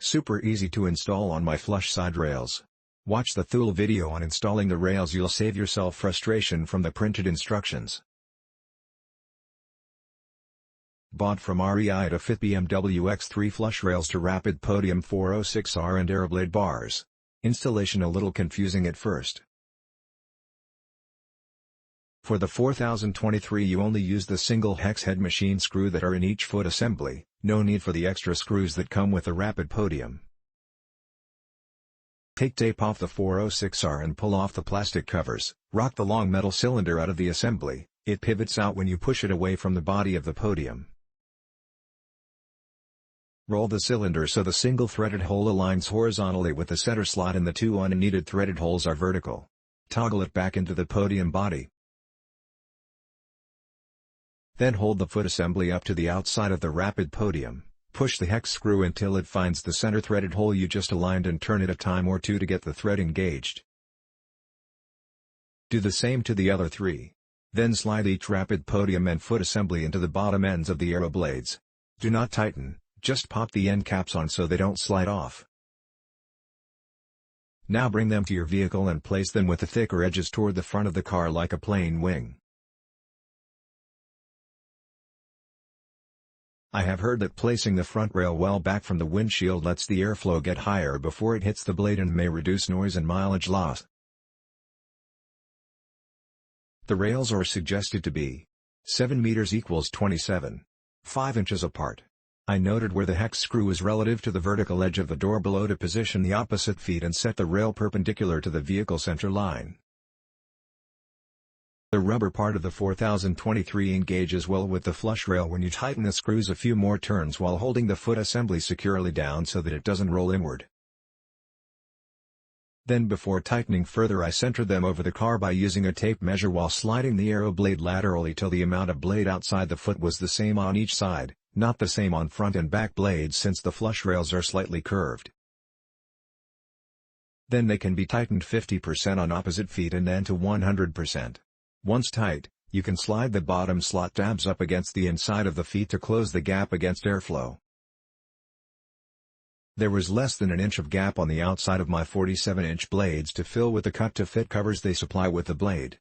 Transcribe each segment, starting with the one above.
Super easy to install on my flush side rails. Watch the Thule video on installing the rails, you'll save yourself frustration from the printed instructions. Bought from REI to fit BMW X3 flush rails to Rapid Podium 406R and Aeroblade bars. Installation a little confusing at first. For the 4023 you only use the single hex head machine screw that are in each foot assembly, no need for the extra screws that come with the Rapid Podium. Take tape off the 406R and pull off the plastic covers, rock the long metal cylinder out of the assembly, it pivots out when you push it away from the body of the podium. Roll the cylinder so the single threaded hole aligns horizontally with the center slot and the two unneeded threaded holes are vertical. Toggle it back into the podium body. Then hold the foot assembly up to the outside of the Rapid Podium, push the hex screw until it finds the center threaded hole you just aligned and turn it a time or two to get the thread engaged. Do the same to the other three. Then slide each Rapid Podium and foot assembly into the bottom ends of the Aeroblades. Do not tighten, just pop the end caps on so they don't slide off. Now bring them to your vehicle and place them with the thicker edges toward the front of the car like a plane wing. I have heard that placing the front rail well back from the windshield lets the airflow get higher before it hits the blade and may reduce noise and mileage loss. The rails are suggested to be 7 meters equals 27.5 inches apart. I noted where the hex screw is relative to the vertical edge of the door below to position the opposite feet and set the rail perpendicular to the vehicle center line. The rubber part of the 4023 engages well with the flush rail when you tighten the screws a few more turns while holding the foot assembly securely down so that it doesn't roll inward. Then before tightening further I center them over the car by using a tape measure while sliding the Aeroblade laterally till the amount of blade outside the foot was the same on each side, not the same on front and back blades since the flush rails are slightly curved. Then they can be tightened 50% on opposite feet and then to 100%. Once tight, you can slide the bottom slot tabs up against the inside of the feet to close the gap against airflow. There was less than an inch of gap on the outside of my 47-inch blades to fill with the cut-to-fit covers they supply with the blade.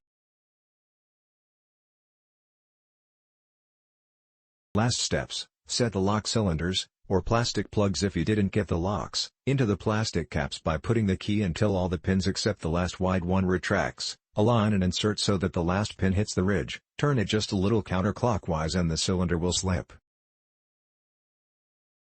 Last steps, set the lock cylinders, or plastic plugs if you didn't get the locks, into the plastic caps by putting the key until all the pins except the last wide one retracts. Align and insert so that the last pin hits the ridge, turn it just a little counterclockwise and the cylinder will slip.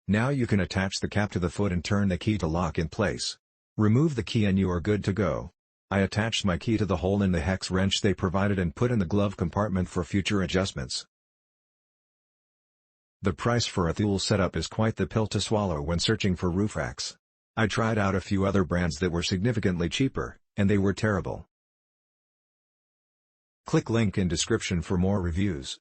Now you can attach the cap to the foot and turn the key to lock in place. Remove the key and you are good to go. I attached my key to the hole in the hex wrench they provided and put in the glove compartment for future adjustments. The price for a Thule setup is quite the pill to swallow when searching for roof racks. I tried out a few other brands that were significantly cheaper, and they were terrible. Click link in description for more reviews.